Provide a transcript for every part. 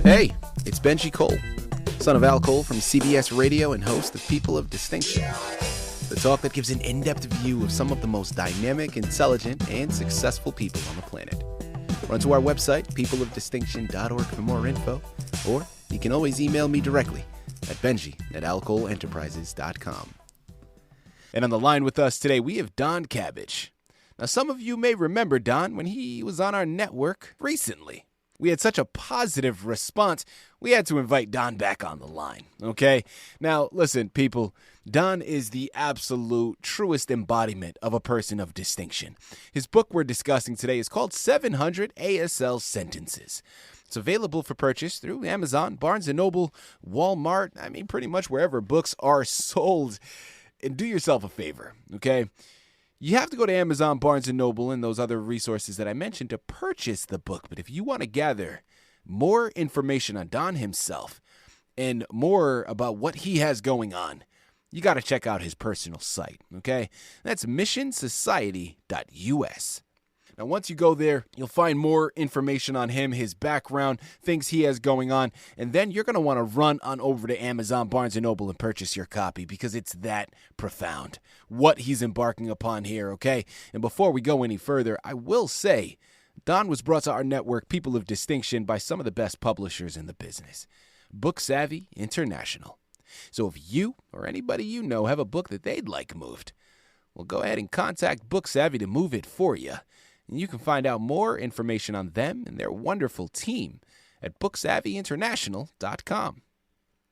Hey, it's Benji Cole, son of Al Cole from CBS Radio and host of People of Distinction, the talk that gives an in-depth view of some of the most dynamic, intelligent, and successful people on the planet. Run to our website, peopleofdistinction.org for more info, or you can always email me directly at benji@alcoleenterprises.com. And on the line with us today, we have Don Cabbage. Now, some of you may remember Don when he was on our network recently. We had such a positive response, we had to invite Don back on the line, okay? Now, listen, people, Don is the absolute truest embodiment of a person of distinction. His book we're discussing today is called 700 ASL Sentences. It's available for purchase through Amazon, Barnes & Noble, Walmart, pretty much wherever books are sold. And do yourself a favor, okay? You have to go to Amazon, Barnes & Noble, and those other resources that I mentioned to purchase the book. But if you want to gather more information on Don himself and more about what he has going on, you got to check out his personal site, okay? That's missionsociety.us. Now, once you go there, you'll find more information on him, his background, things he has going on, and then you're going to want to run on over to Amazon, Barnes & Noble, and purchase your copy because it's that profound, what he's embarking upon here, okay? And before we go any further, I will say, Don was brought to our network, People of Distinction, by some of the best publishers in the business, Book Savvy International. So if you or anybody you know have a book that they'd like moved, well, go ahead and contact Book Savvy to move it for you. And you can find out more information on them and their wonderful team at booksavvyinternational.com.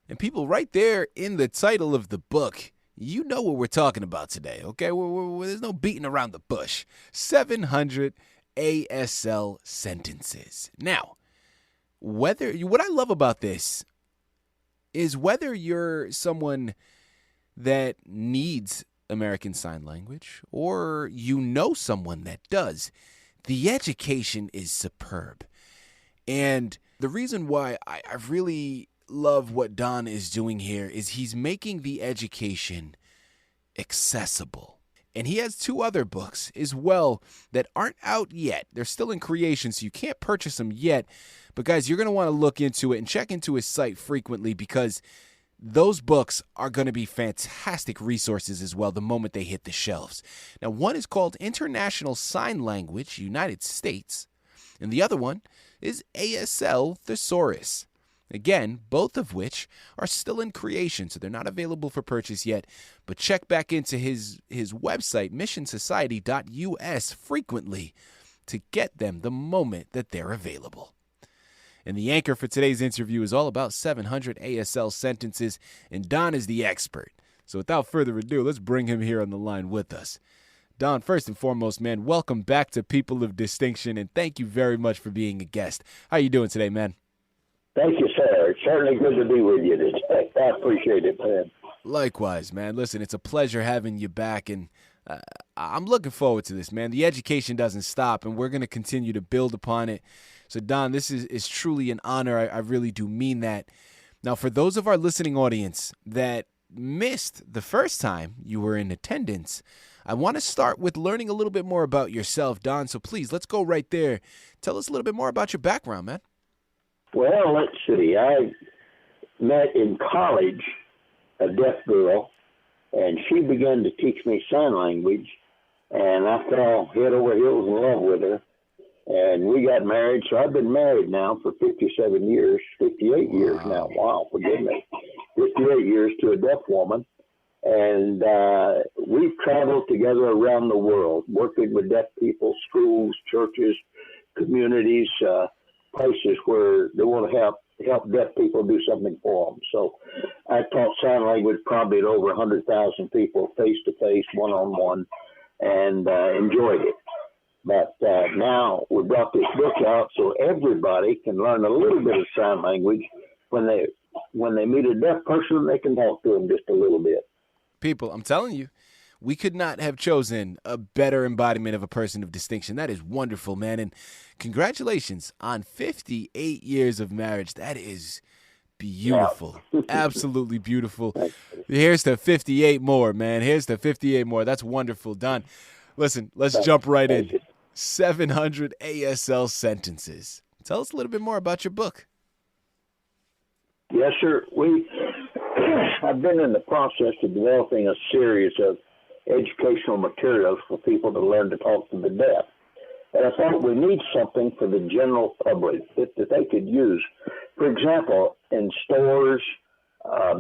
And people, right there in the title of the book, you know what we're talking about today, okay? There's no beating around the bush. 700 ASL sentences. Now, what I love about this is whether you're someone that needs American Sign Language, or you know someone that does, the education is superb. And the reason why I really love what Don is doing here is he's making the education accessible. And he has two other books as well that aren't out yet. They're still in creation, so you can't purchase them yet. But guys, you're going to want to look into it and check into his site frequently because those books are going to be fantastic resources as well the moment they hit the shelves. Now, one is called International Sign Language, United States, and the other one is ASL Thesaurus. Again, both of which are still in creation, so they're not available for purchase yet, but check back into his website, missionsociety.us, frequently to get them the moment that they're available. And the anchor for today's interview is all about 700 ASL sentences, and Don is the expert. So without further ado, let's bring him here on the line with us. Don, first and foremost, man, welcome back to People of Distinction, and thank you very much for being a guest. How are you doing today, man? Thank you, sir. It's certainly good to be with you today. I appreciate it, man. Likewise, man. Listen, it's a pleasure having you back, and I'm looking forward to this, man. The education doesn't stop, and we're going to continue to build upon it. So, Don, this is truly an honor. I really do mean that. Now, for those of our listening audience that missed the first time you were in attendance, I want to start with learning a little bit more about yourself, Don. So, please, let's go right there. Tell us a little bit more about your background, man. Well, let's see. I met in college a deaf girl, and she began to teach me sign language, and I fell head over heels in love with her. And we got married, so I've been married now for 58 years now. Wow, forgive me. 58 years to a deaf woman. And we've traveled together around the world, working with deaf people, schools, churches, communities, places where they want to help deaf people do something for them. So I taught sign language probably to over 100,000 people, face-to-face, one-on-one, and enjoyed it. But now we brought this book out so everybody can learn a little bit of sign language. When they meet a deaf person, they can talk to them just a little bit. People, I'm telling you, we could not have chosen a better embodiment of a person of distinction. That is wonderful, man. And congratulations on 58 years of marriage. That is beautiful. Yeah. Absolutely beautiful. Here's to 58 more, man. Here's to 58 more. That's wonderful, Don. Listen, let's jump right in. 700 ASL sentences. Tell us a little bit more about your book. Yes, sir. I've been in the process of developing a series of educational materials for people to learn to talk to the deaf. And I thought we need something for the general public that they could use. For example, in stores,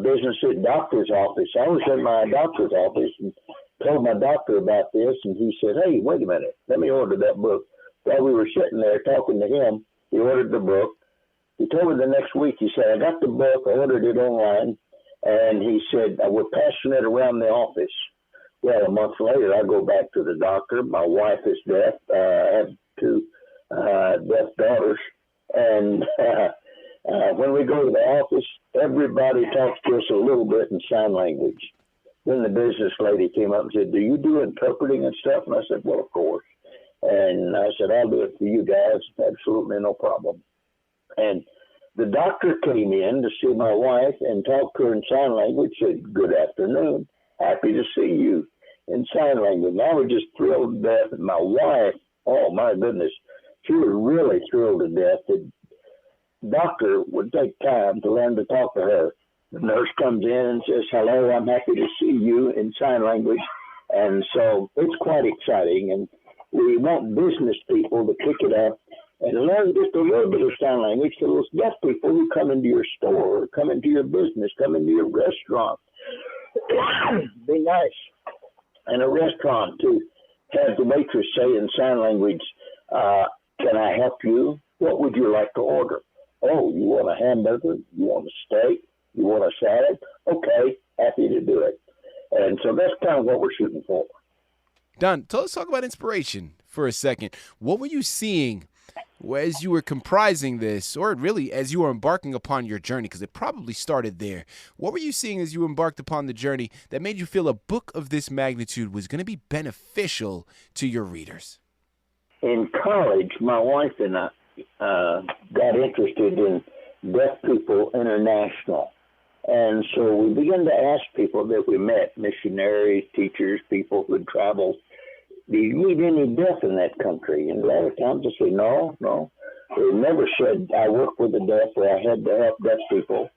businesses, doctor's office. I was in my doctor's office and told my doctor about this, and he said, "Hey, wait a minute, let me order that book." While we were sitting there talking to him, he ordered the book. He told me the next week, he said, "I got the book, I ordered it online," and he said, "We're passing it around the office." Well, a month later, I go back to the doctor. My wife is deaf. I have two deaf daughters. And when we go to the office, everybody talks to us a little bit in sign language. Then the business lady came up and said, "Do you do interpreting and stuff?" And I said, "Well, of course." And I said, "I'll do it for you guys. Absolutely no problem." And the doctor came in to see my wife and talked to her in sign language, said, "Good afternoon. Happy to see you," in sign language. And I was just thrilled to death. And my wife, oh my goodness, she was really thrilled to death that doctor would take time to learn to talk to her. The nurse comes in and says, "Hello, I'm happy to see you," in sign language. And so it's quite exciting. And we want business people to pick it up and learn just a little bit of sign language to those deaf people who come into your store, come into your business, come into your restaurant. Be nice in a restaurant to have the waitress say in sign language, "Can I help you? What would you like to order?" "Oh, you want a hamburger? You want a steak? You want a salad?" "Okay, happy to do it." And so that's kind of what we're shooting for. Don, let's talk about inspiration for a second. What were you seeing as you were comprising this, or really as you were embarking upon your journey, because it probably started there? What were you seeing as you embarked upon the journey that made you feel a book of this magnitude was going to be beneficial to your readers? In college, my wife and I got interested in Deaf People International. And so we began to ask people that we met, missionaries, teachers, people who had traveled, "Do you meet any deaf in that country?" And a lot of times they say, no. They never said, "I work with the deaf," or "I had to help deaf people."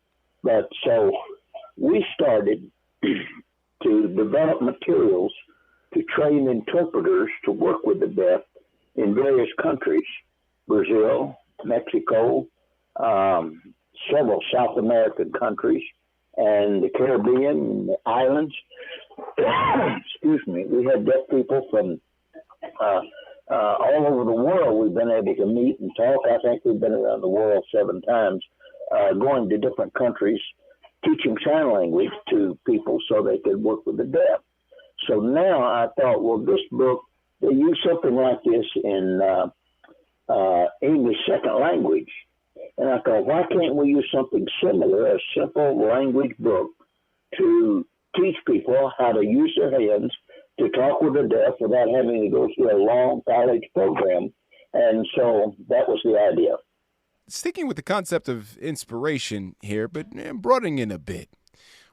But so we started to develop materials to train interpreters to work with the deaf in various countries, Brazil, Mexico, several South American countries, and the Caribbean, the islands. Excuse me. We had deaf people from all over the world we've been able to meet and talk. I think we've been around the world 7 times, going to different countries, teaching sign language to people so they could work with the deaf. So now I thought, well, this book, they use something like this in English second language. And I thought, why can't we use something similar, a simple language book, to teach people how to use their hands to talk with the deaf without having to go through a long college program? And so that was the idea. Sticking with the concept of inspiration here, but broadening it a bit.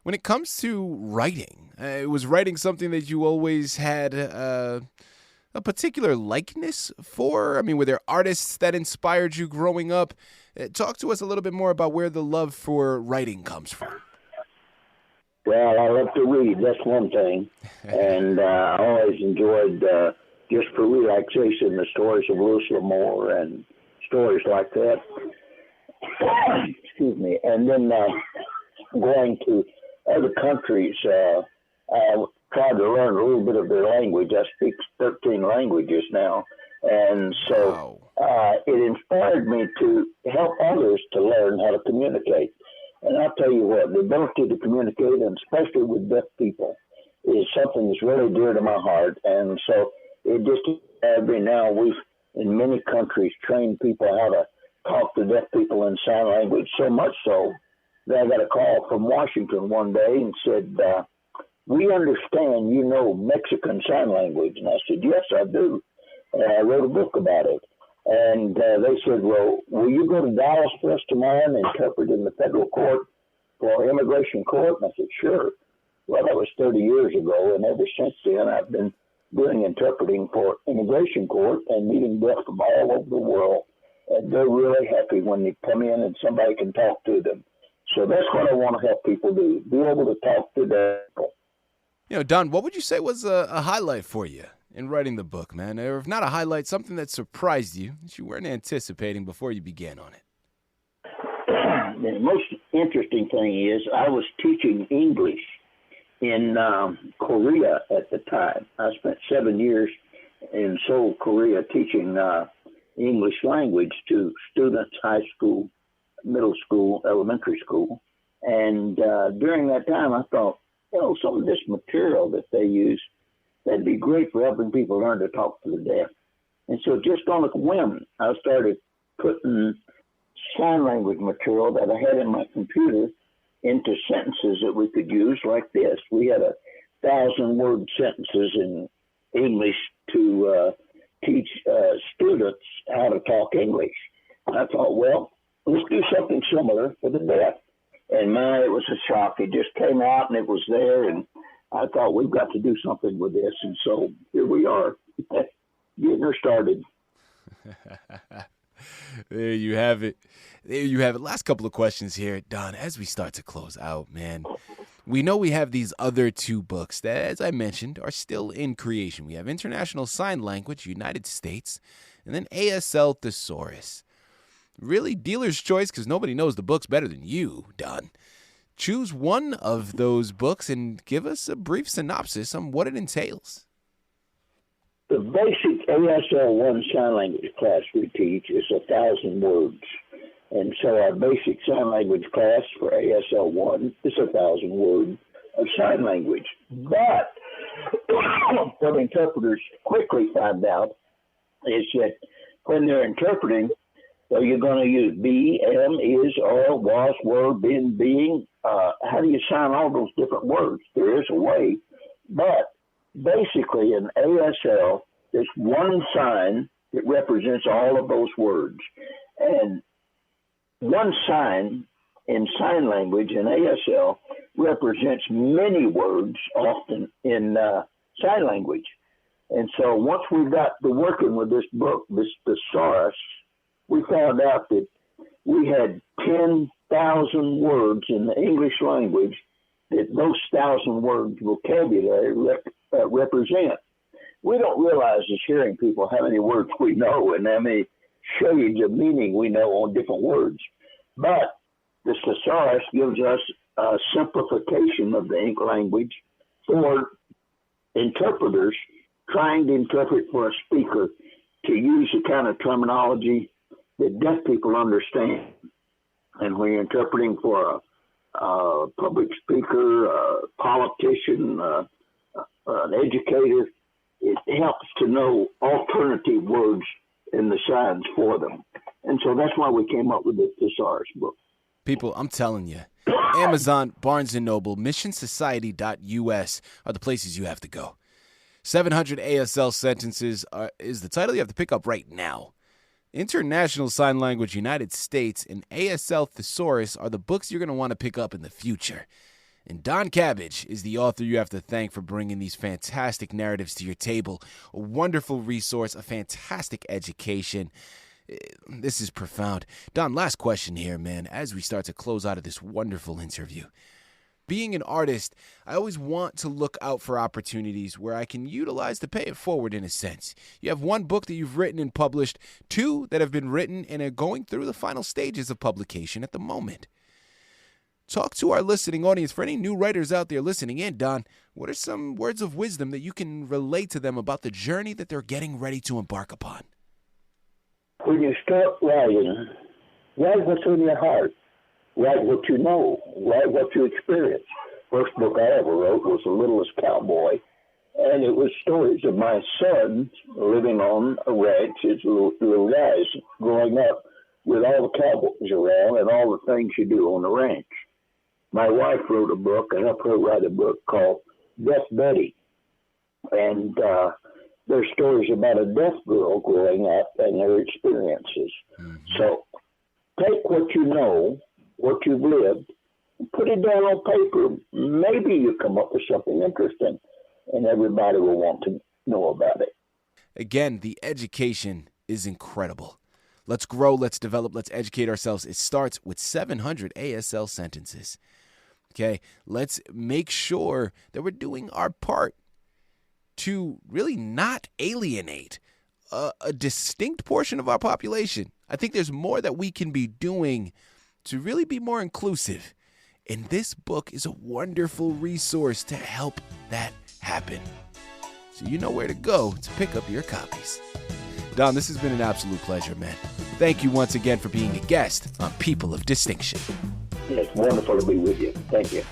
When it comes to writing, was writing something that you always had a particular likeness for? I mean, were there artists that inspired you growing up? Talk to us a little bit more about where the love for writing comes from. Well, I love to read. That's one thing. And I always enjoyed, just for relaxation, the stories of Louis L'Amour and stories like that. Excuse me. And then going to other countries, I tried to learn a little bit of their language. I speak 13 languages now. And so it inspired me to help others to learn how to communicate. And I'll tell you what, the ability to communicate, and especially with deaf people, is something that's really dear to my heart. And so it just, every now we've, in many countries, trained people how to talk to deaf people in sign language, so much so that I got a call from Washington one day and said, "We understand you know Mexican Sign Language." And I said, "Yes, I do." And I wrote a book about it. And they said, "Well, will you go to Dallas for us tomorrow and interpret in the federal court for immigration court?" And I said, "Sure." Well, that was 30 years ago. And ever since then, I've been doing interpreting for immigration court and meeting deaf from all over the world. And they're really happy when they come in and somebody can talk to them. So that's what I want to help people do, be able to talk to their people. Don, what would you say was a highlight for you in writing the book, man? Or if not a highlight, something that surprised you that you weren't anticipating before you began on it? The most interesting thing is I was teaching English in Korea at the time. I spent 7 years in Seoul, Korea, teaching English language to students, high school, middle school, elementary school. And during that time, I thought, some of this material that they use, that'd be great for helping people learn to talk to the deaf. And so just on a whim, I started putting sign language material that I had in my computer into sentences that we could use like this. We had 1,000-word sentences in English to teach students how to talk English. I thought, well, let's do something similar for the deaf. And it was a shock. It just came out and it was there. And I thought, we've got to do something with this. And so here we are, getting her started. There you have it. Last couple of questions here, Don, as we start to close out, man. We know we have these other two books that, as I mentioned, are still in creation. We have International Sign Language, United States, and then ASL Thesaurus. Really dealer's choice because nobody knows the books better than you, Don. Choose one of those books and give us a brief synopsis on what it entails. The basic ASL 1 sign language class we teach is 1,000 words. And so our basic sign language class for ASL 1 is 1,000 words of sign language. But what interpreters quickly find out is that when they're interpreting, so you're going to use be, am, is, are, was, were, been, being. How do you sign all those different words? There is a way. But basically in ASL, there's one sign that represents all of those words. And one sign in sign language in ASL represents many words, often in sign language. And so once we got to working with this book, this thesaurus, we found out that we had 10,000 words in the English language that those 1,000 words vocabulary represent. We don't realize as hearing people how many words we know and how many shades of meaning we know on different words. But the thesaurus gives us a simplification of the English language for interpreters trying to interpret for a speaker to use the kind of terminology that deaf people understand. And when you're interpreting for a public speaker, a politician, an educator, it helps to know alternative words in the signs for them. And so that's why we came up with the thesaurus book. People, I'm telling you, Amazon, Barnes & Noble, missionsociety.us are the places you have to go. 700 ASL Sentences is the title you have to pick up right now. International Sign Language United States and ASL Thesaurus are the books you're going to want to pick up in the future. And Don Cabbage is the author you have to thank for bringing these fantastic narratives to your table. A wonderful resource, a fantastic education. This is profound. Don, last question here, man, as we start to close out of this wonderful interview. Being an artist, I always want to look out for opportunities where I can utilize to pay it forward in a sense. You have one book that you've written and published, two that have been written and are going through the final stages of publication at the moment. Talk to our listening audience. For any new writers out there listening in, Don, what are some words of wisdom that you can relate to them about the journey that they're getting ready to embark upon? When you start writing, write what's in your heart. Write what you know. Write what you experience. First book I ever wrote was The Littlest Cowboy, and it was stories of my son living on a ranch, his little guys, growing up with all the cowboys around and all the things you do on the ranch. My wife wrote a book, and helped her write a book called Deaf Betty, and there's stories about a deaf girl growing up and their experiences. Mm-hmm. So take what you know, what you've lived, put it down on paper. Maybe you come up with something interesting, and everybody will want to know about it. Again, the education is incredible. Let's grow, let's develop, let's educate ourselves. It starts with 700 ASL sentences. Okay, let's make sure that we're doing our part to really not alienate a distinct portion of our population. I think there's more that we can be doing to really be more inclusive. And this book is a wonderful resource to help that happen. So you know where to go to pick up your copies. Don, this has been an absolute pleasure, man. Thank you once again for being a guest on People of Distinction. It's wonderful to be with you. Thank you.